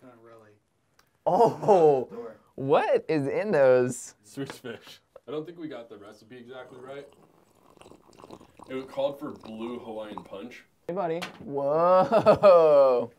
Not really. Oh, what is in those? Swiss fish. I don't think we got the recipe exactly right. It was called for blue Hawaiian punch. Hey, buddy. Whoa.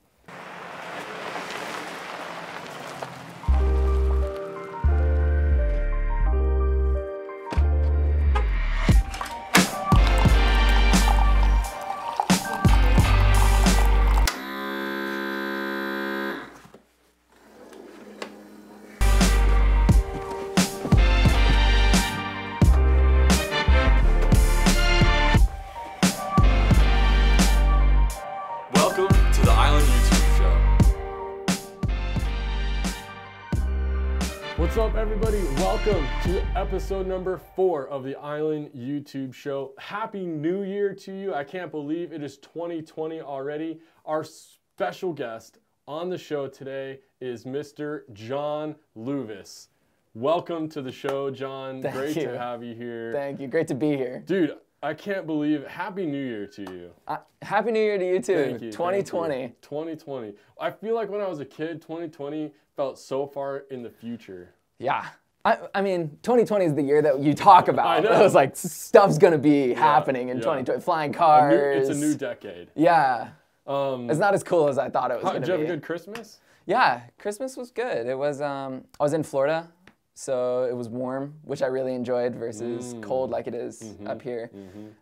Welcome to the Island YouTube Show. What's up, everybody? Welcome to episode number 4 of the Island YouTube Show. Happy New Year to you. I can't believe it is 2020 already. Our special guest on the show today is Mr. Jon Louvis. Welcome to the show, Jon. Thank Great you. to have you here. Thank you. Great to be here. Dude, I can't believe Happy New Year to you. Happy New Year to you too. Thank you. 2020. Thank you. 2020. I feel like when I was a kid, 2020 felt so far in the future. Yeah. I mean, 2020 is the year that you talk about. I know. It was like stuff's gonna be happening in yeah. 2020. Flying cars. It's a new decade. Yeah. It's not as cool as I thought it was gonna Did you have be. a good Christmas? Yeah, Christmas was good. It was. I was in Florida, so it was warm, which I really enjoyed versus cold like it is up here.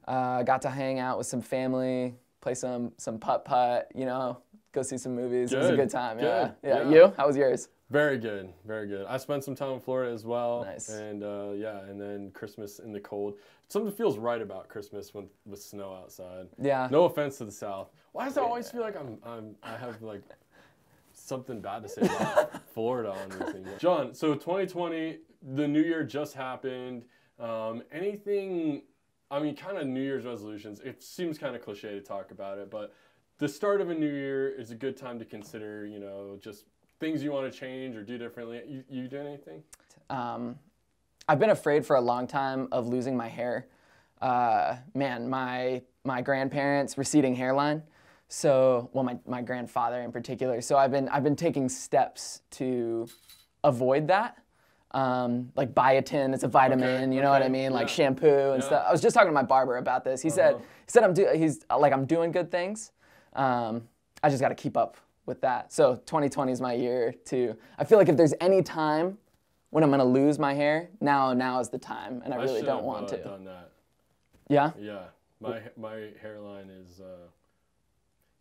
Got to hang out with some family, play some putt-putt, you know, go see some movies. It was a good time. Good. Yeah. Yeah. You? How was yours? Very good. Very good. I spent some time in Florida as well. Nice. And yeah, and then Christmas in the cold. Something feels right about Christmas with snow outside. Yeah. No offense to the South. Why does it always feel like I have like something bad to say about Florida on anything? Jon, so 2020, the new year just happened. Anything, I mean, kind of New Year's resolutions. It seems kind of cliche to talk about it, but the start of a new year is a good time to consider, you know, just things you want to change or do differently. You doing anything? I've been afraid for a long time of losing my hair. Man, my grandparents, receding hairline. So, well, my grandfather in particular. So I've been taking steps to avoid that. Like biotin, it's a vitamin, you know what I mean? Like shampoo and stuff. I was just talking to my barber about this. He said I'm doing good things. I just got to keep up with that. So 2020 is my year to. I feel like if there's any time when I'm gonna lose my hair, now is the time, and I really don't want to. Done that. Yeah. Yeah, my hairline is.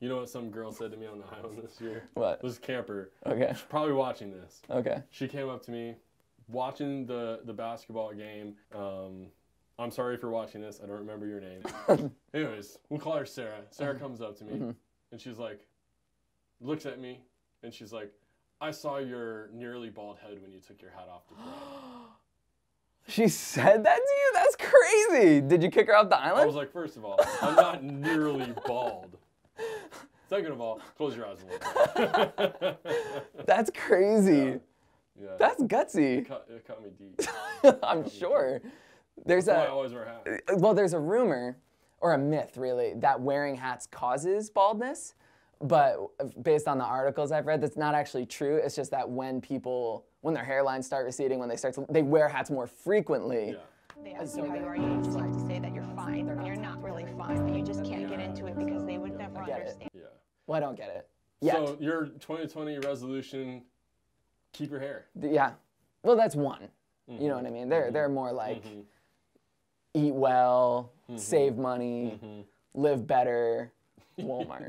You know what some girl said to me on the island this year? What? This camper. Okay. She's probably watching this. Okay. She came up to me, watching the basketball game. I'm sorry for watching this. I don't remember your name. Anyways, we'll call her Sarah. Sarah comes up to me, and she's like, looks at me, and she's like, I saw your nearly bald head when you took your hat off to play. She said that to you? That's crazy. Did you kick her off the island? I was like, first of all, I'm not nearly bald. Second of all, close your eyes a little bit. That's crazy. Yeah. That's gutsy. It cut me deep. I'm sure. There's That's why I always wear hats. Well, there's a rumor, or a myth really, that wearing hats causes baldness. But based on the articles I've read, that's not actually true. It's just that when their hairlines start receding, when they wear hats more frequently. Yeah. They ask you how you are, you just have to say that you're fine. You're not really fine, but you just can't get into it because they would never get it. understand. Yeah. Well, I don't get it yet. So your 2020 resolution, keep your hair. Yeah. Well, that's one. You know what I mean? They're more like eat well, save money, live better, Walmart.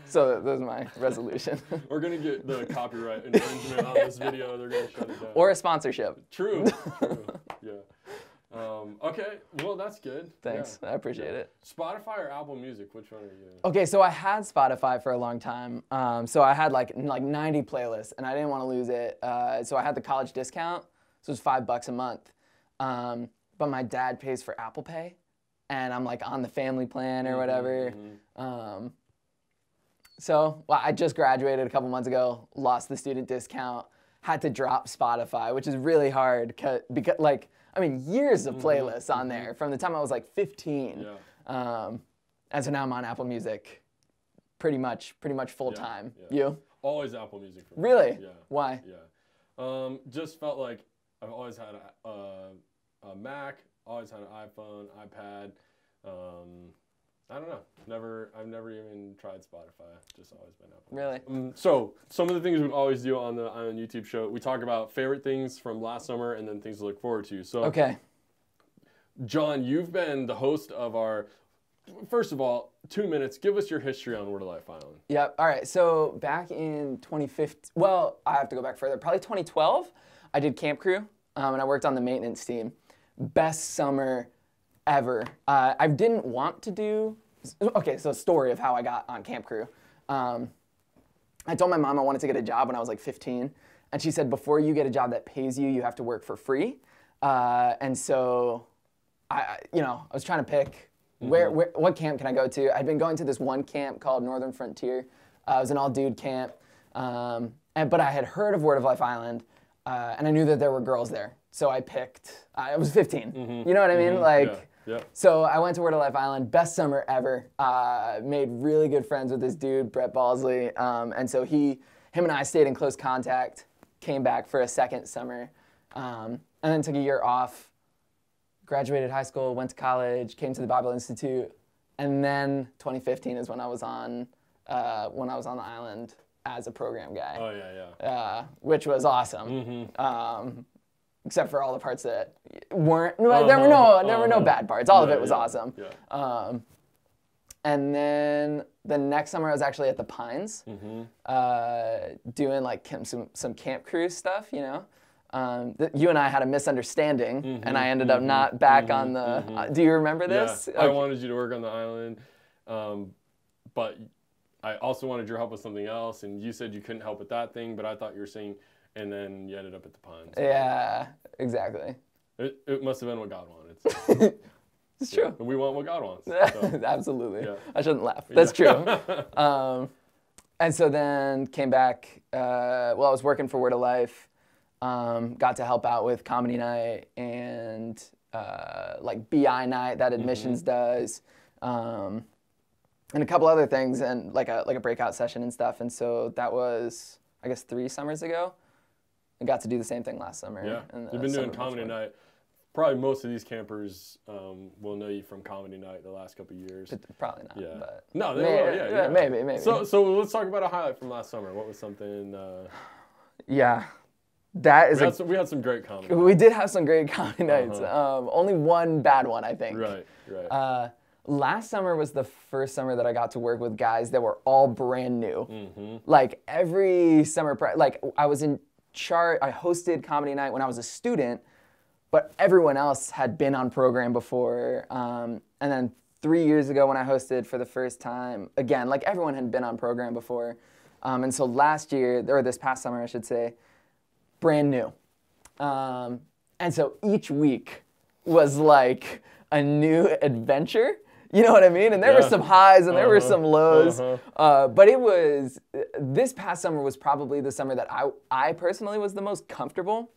So those are my resolution. We're gonna get the copyright infringement on this video. They're gonna shut it down. Or a sponsorship. True. Yeah. Okay. Well, that's good. Thanks. Yeah. I appreciate it. Spotify or Apple Music? Which one are you? Okay, so I had Spotify for a long time. So I had like 90 playlists, and I didn't want to lose it. So I had the college discount, so it was $5 a month. But my dad pays for Apple Pay, and I'm like on the family plan or whatever. So I just graduated a couple months ago, lost the student discount, had to drop Spotify, which is really hard because like, I mean, years of playlists on there from the time I was like 15. Yeah. And so now I'm on Apple Music pretty much full time. Yeah. You? Always Apple Music for me. Really? Yeah. Why? Yeah. Just felt like I've always had a Mac, always had an iPhone, iPad. I don't know. I've never even tried Spotify. Just always been Apple. Really? So some of the things we always do on the YouTube show, we talk about favorite things from last summer and then things to look forward to. So, Okay. John, you've been the host of our. First of all, 2 minutes. Give us your history on Word of Life Island. Yep. All right. So back in 2015, well, I have to go back further. Probably 2012, I did Camp Crew, and I worked on the maintenance team. Best summer ever. I didn't want to do. Okay, so story of how I got on Camp Crew. I told my mom I wanted to get a job when I was like 15, and she said before you get a job that pays you, you have to work for free. And so, I was trying to pick. What camp can I go to? I'd been going to this one camp called Northern Frontier. It was an all-dude camp, but I had heard of Word of Life Island, and I knew that there were girls there. So I picked. I was 15. You know what I mean? Like, yeah. So I went to Word of Life Island. Best summer ever. Made really good friends with this dude, Brett Balsley, and so him and I stayed in close contact. Came back for a second summer, and then took a year off. Graduated high school, went to college, came to the Bible Institute, and then 2015 is when I was on the island as a program guy. Oh yeah. Which was awesome. Except for all the parts that weren't. There were no bad parts. All of it was awesome. Yeah. And then the next summer I was actually at the Pines, doing like some Camp Crew stuff, you know. You and I had a misunderstanding, and I ended up not back on the. Do you remember this? Yeah, I wanted you to work on the island, but I also wanted your help with something else, and you said you couldn't help with that thing, but I thought you were saying, and then you ended up at the Pines. Yeah, exactly. It must have been what God wanted. So. It's true. And we want what God wants. So. Absolutely. Yeah. I shouldn't laugh. That's true. And so then came back. I was working for Word of Life. Got to help out with comedy night and like BI night that admissions does, and a couple other things, and like a breakout session and stuff. And so that was, I guess, 3 summers ago. I got to do the same thing last summer. Yeah, you've been doing comedy night. Probably most of these campers will know you from comedy night the last couple of years. Probably not. Yeah. But No, they will. Yeah. Maybe. So let's talk about a highlight from last summer. What was something? Yeah. That is we had some great comedy. We did have some great comedy nights. Only one bad one, I think. Right. Last summer was the first summer that I got to work with guys that were all brand new. Like every summer, like I was in charge. I hosted comedy night when I was a student, but everyone else had been on program before. And then 3 years ago when I hosted for the first time, again, like everyone had been on program before. And so last year, or this past summer, I should say, brand new. And so each week was like a new adventure. You know what I mean? And there were some highs and there were some lows. But this past summer was probably the summer that I personally was the most comfortable.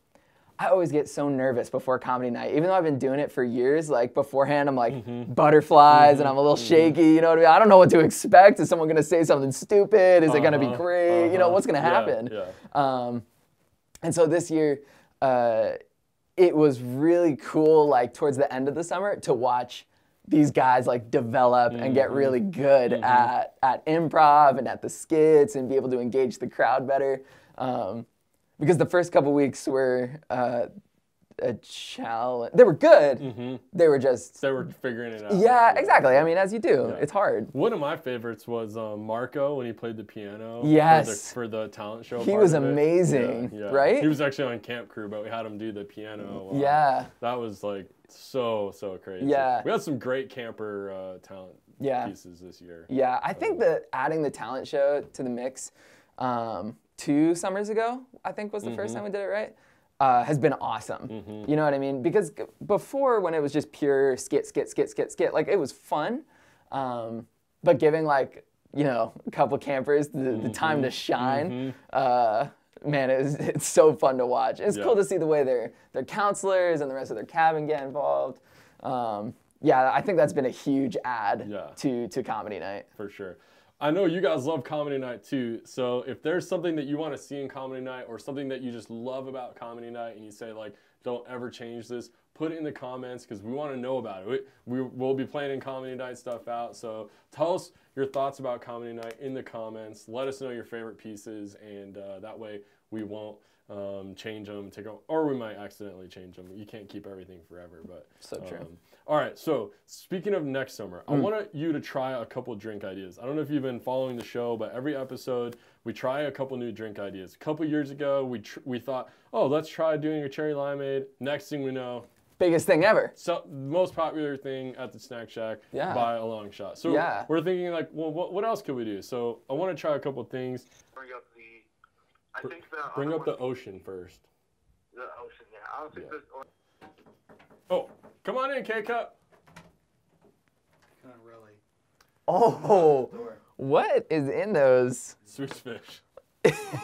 I always get so nervous before comedy night. Even though I've been doing it for years, like beforehand, I'm like butterflies and I'm a little shaky, you know what I mean? I don't know what to expect. Is someone gonna say something stupid? Is it gonna be great? You know, what's gonna happen? And so this year, it was really cool, like towards the end of the summer, to watch these guys like develop and get really good at improv and at the skits and be able to engage the crowd better. Because the first couple weeks were a challenge. They were good. They were figuring it out. Yeah, exactly. I mean, as you do, it's hard. One of my favorites was Marco when he played the piano. Yes. For the talent show. He was amazing, right? He was actually on Camp Crew, but we had him do the piano. Yeah. That was like so crazy. Yeah. We had some great camper talent pieces this year. Yeah, I think that adding the talent show to the mix 2 summers ago, I think was the first time we did it, right? Has been awesome. You know what I mean? Because before, when it was just pure skit, like it was fun. But giving like, you know, a couple campers the time to shine, man, it's so fun to watch. It's cool to see the way their counselors and the rest of their cabin get involved. Yeah, I think that's been a huge add to comedy night. For sure. I know you guys love comedy night too. So if there's something that you want to see in comedy night or something that you just love about comedy night and you say like, don't ever change this, put it in the comments because we want to know about it. We will be planning comedy night stuff out. So tell us your thoughts about comedy night in the comments. Let us know your favorite pieces, and that way we won't change them, or we might accidentally change them. You can't keep everything forever, but So true. All right, so speaking of next summer, I want you to try a couple drink ideas. I don't know if you've been following the show, but every episode we try a couple new drink ideas. A couple years ago, we thought, oh, let's try doing a cherry limeade. Next thing we know, Biggest thing ever. so most popular thing at the Snack Shack Yeah. by a long shot. So Yeah. we're thinking like, well, what else could we do? So I want to try a couple things. Bring up the, I think the Bring other up the one- ocean first. the ocean. Yeah, I don't think there's. Oh, come on in, K-Cup. Not really. Oh, what is in those? Swiss fish.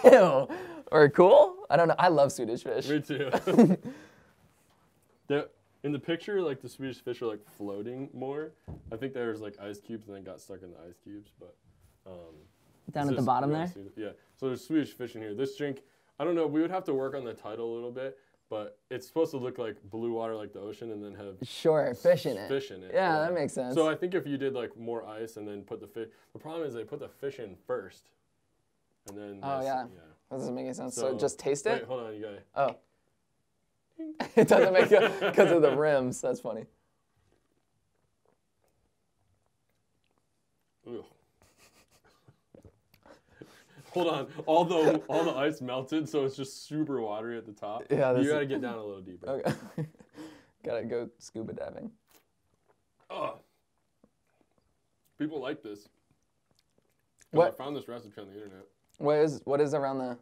Ew. Or cool? I don't know. I love Swedish fish. Me too. In the picture, like the Swedish fish are like floating more. I think there's like ice cubes and then got stuck in the ice cubes, but Down it's at the just- bottom you there? gotta see it. Yeah. So there's Swedish fish in here. This drink, I don't know. We would have to work on the title a little bit, but it's supposed to look like blue water, like the ocean, and then have Sure, fish in it. fish in it. Yeah, that makes sense. So I think if you did like more ice and then put the fish, the problem is they put the fish in first, and then Oh, yeah. That doesn't make any sense. So, just taste Wait, it? hold on, you gotta. Oh. It doesn't make it because of the rims. That's funny. Ugh. Hold on, all the ice melted, so it's just super watery at the top. Yeah, You gotta get down a little deeper. Okay. Gotta go scuba diving. Ugh. People like this. 'Cause What? I found this recipe on the internet. What is around the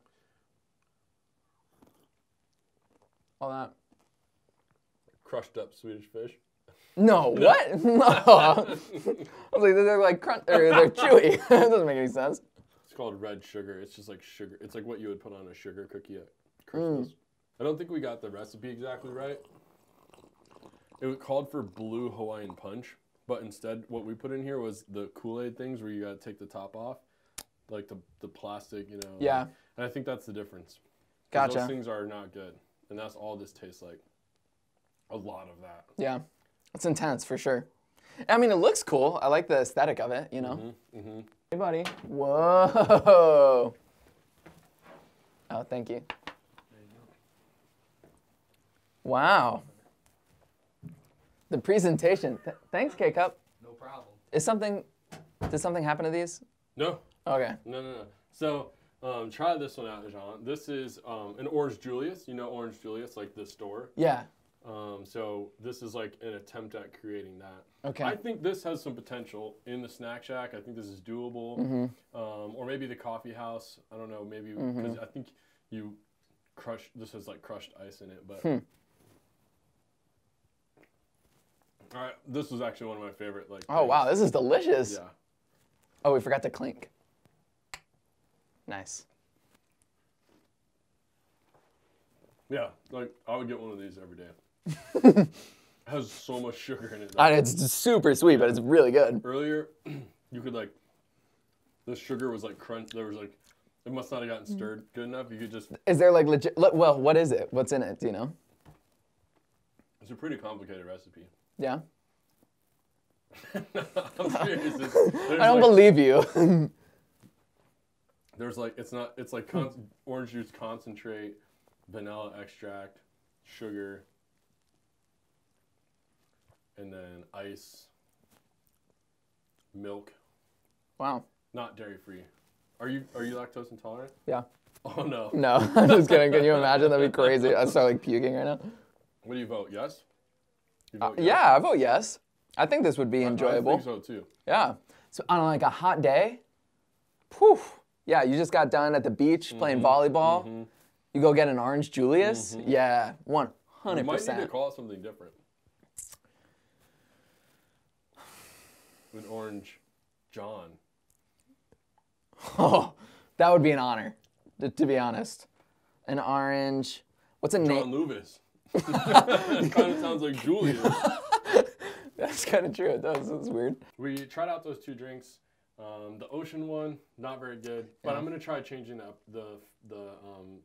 all that? Crushed up Swedish fish. No, what? No. I was like, they're like crunch, or they're chewy. That doesn't make any sense. It's called red sugar. It's just like sugar. It's like what you would put on a sugar cookie at Christmas. I don't think we got the recipe exactly right. It was called for blue Hawaiian punch, but instead what we put in here was the Kool-Aid things where you gotta take the top off, like the plastic, you know. Yeah. And I think that's the difference. 'Cause Gotcha. Those things are not good, and that's all this tastes like. A lot of that. Yeah, it's intense for sure. I mean, it looks cool. I like the aesthetic of it, you know. Hey, buddy. Whoa. Oh, thank you. Wow. The presentation. Thanks, K-Cup. No problem. Did something happen to these? No. Okay. No. So try this one out, Jon. This is an Orange Julius. You know Orange Julius, like the store. Yeah. So this is like an attempt at creating that. Okay. I think this has some potential in the Snack Shack. I think this is doable. Or maybe the coffee house. I don't know. Maybe because I think you this has like crushed ice in it. But all right, this was actually one of my favorite. Like. Oh, wow. things. This is delicious. Yeah. Oh, we forgot to clink. Nice. Yeah, like I would get one of these every day. It has so much sugar in it. And it's super sweet, but it's really good. Earlier, you could like, the sugar was like crunch. There was like, it must not have gotten stirred good enough. You could just. Is there like legit? Well, what is it? What's in it? Do you know? It's a pretty complicated recipe. Yeah. I'm serious. I don't believe you. There's like it's like orange juice concentrate, vanilla extract, sugar, and then ice, milk. Wow. Not dairy free. Are you lactose intolerant? Yeah. Oh no. No, I'm just kidding. Can you imagine? That'd be crazy. I start like puking right now. What do you vote? Yes? You vote yes? Yeah, I vote yes. I think this would be enjoyable. I think so too. Yeah. So on like a hot day, poof. Yeah, you just got done at the beach playing volleyball. You go get an Orange Julius. Yeah, 100%. You might need to call it something different. An Orange Jon. Oh, that would be an honor, to be honest. An orange. What's a Jon name? Louvis. It kind of sounds like Julius. That's kind of true. It does. It's weird. We tried out those two drinks. The ocean one, not very good, but Yeah. I'm gonna try changing up the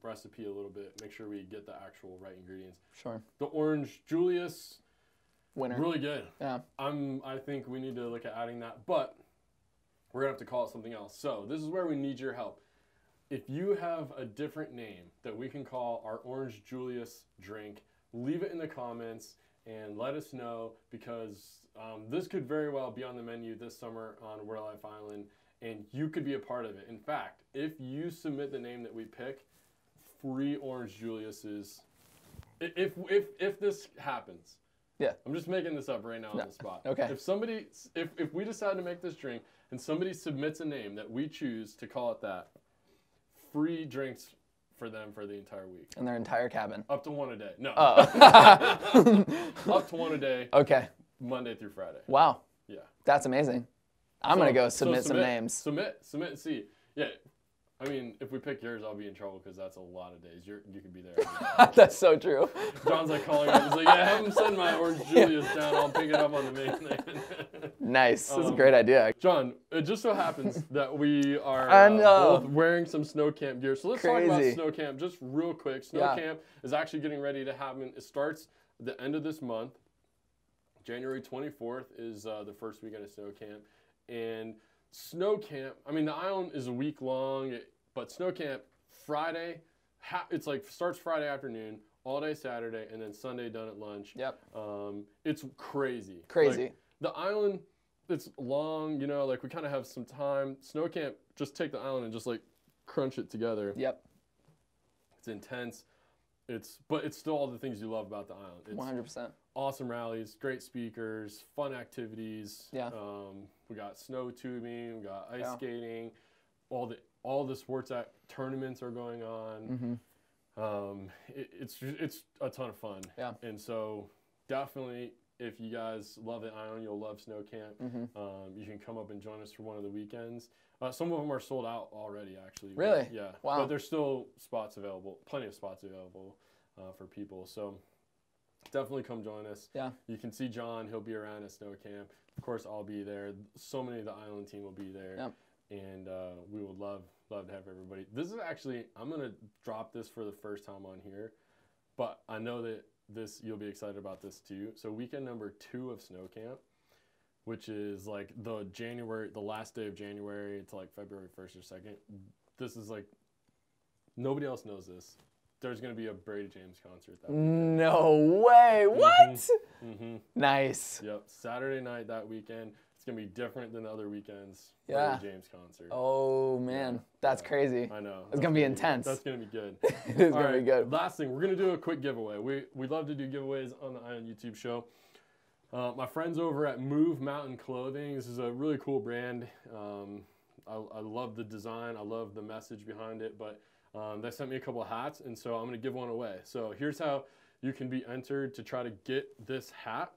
recipe a little bit. Make sure we get the actual right ingredients. Sure. The orange Julius, Winner. really good. Yeah. I think we need to look at adding that, but we're gonna have to call it something else. So this is where we need your help. If you have a different name that we can call our orange Julius drink, leave it in the comments and let us know, because this could very well be on the menu this summer on Word Life Island, and you could be a part of it. In fact, if you submit the name that we pick, free orange Julius's. If this happens, Yeah. I'm just making this up right now on the spot. Okay. If we decide to make this drink and somebody submits a name that we choose to call it that, free drinks for them for the entire week. In their entire cabin. Up to one a day. No. Oh. Up to one a day, Okay. Monday through Friday. Wow. Yeah. That's amazing. I'm going to go So submit some names. Submit and see. Yeah. I mean, if we pick yours, I'll be in trouble because that's a lot of days. You could be there every day. That's so true. John's like calling up. He's like, yeah, have him send my orange Julius down. I'll pick it up on the main thing. Nice. That's a great idea. John, it just so happens that we are I know. both wearing some Snowcamp gear. So let's talk Crazy. about Snowcamp just real quick. Yeah. Snowcamp is actually getting ready to happen. It starts at the end of this month. January 24th is the first weekend of Snowcamp. And Snowcamp, I mean, the island is a week long, but Snowcamp, Friday, it's like starts Friday afternoon, all day Saturday, and then Sunday done at lunch. Yep. It's crazy. Crazy. Like, the island, it's long, you know, like we kind of have some time. Snowcamp, just take the island and just like crunch it together. Yep. It's intense. But it's still all the things you love about the island. It's 100%. awesome rallies, great speakers, fun activities. Yeah. We got snow tubing, we got ice Yeah. skating, all the sports tournaments are going on. It's a ton of fun. Yeah. And so definitely, if you guys love the island, you'll love Snowcamp. You can come up and join us for one of the weekends. Some of them are sold out already, actually. Really? Yeah. Wow. But there's still spots available, plenty of spots available for people. So definitely come join us. Yeah. You can see John. He'll be around at Snowcamp. Of course, I'll be there. So many of the island team will be there. Yep. And we would love to have everybody. This is actually, I'm going to drop this for the first time on here, but I know that you'll be excited about this too. So weekend number 2 of Snowcamp, which is like the last day of January to like February 1st or 2nd. This is like, nobody else knows this. There's going to be a Brady James concert that weekend. No way. What? Nice. Yep. Saturday night that weekend. It's going to be different than the other weekends. Yeah. Brady James concert. Oh, man. That's crazy. I know. It's going to be intense. That's going to be good. It is All going to right, be good. Last thing, we're going to do a quick giveaway. We love to do giveaways on the Ion YouTube show. My friends over at Move Mountain Clothing, this is a really cool brand. I love the design. I love the message behind it, but they sent me a couple of hats, and so I'm going to give one away. So here's how you can be entered to try to get this hat.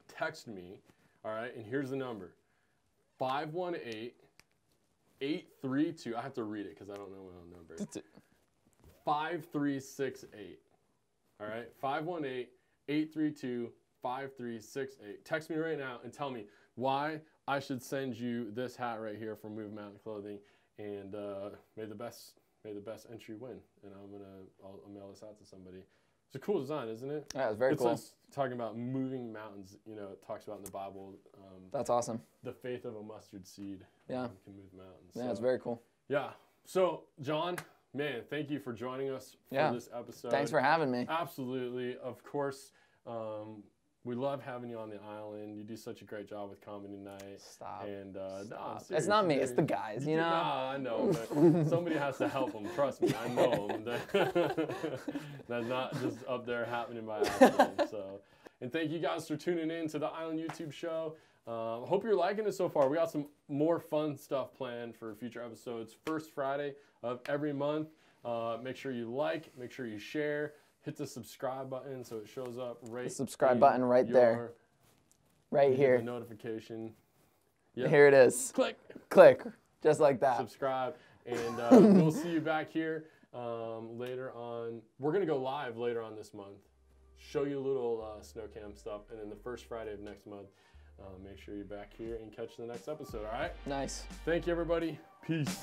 Text me, all right, and here's the number. 518-832, I have to read it because I don't know my own number. 5368. All right, 518-832-5368. Text me right now and tell me why I should send you this hat right here from Move Mountain Clothing, and may the best entry win. And I'll mail this out to somebody. It's a cool design, isn't it? Yeah, it's very cool. It's talking about moving mountains. You know, it talks about in the Bible. That's awesome. The faith of a mustard seed. Yeah. Can move mountains. Yeah, So, it's very cool. yeah. So, John, man, thank you for joining us for this episode. Thanks for having me. Absolutely. Of course, we love having you on the island. You do such a great job with Comedy Night. Stop. And no, Stop. seriously, It's not me. It's the guys, you know? I know, but somebody has to help them. Trust me, I know them. That's not just up there happening by accident. So, and thank you guys for tuning in to the Island YouTube show. Hope you're liking it so far. We got some more fun stuff planned for future episodes. First Friday of every month. Make sure you like, make sure you share. Hit the subscribe button so it shows up right. The subscribe button right there. Right here. The notification. Yep. Here it is. Click. Click. Just like that. Subscribe. And we'll see you back here later on. We're going to go live later on this month. Show you a little Snowcamp stuff. And then the first Friday of next month, Make sure you're back here and catch the next episode, all right? Nice. Thank you, everybody. Peace.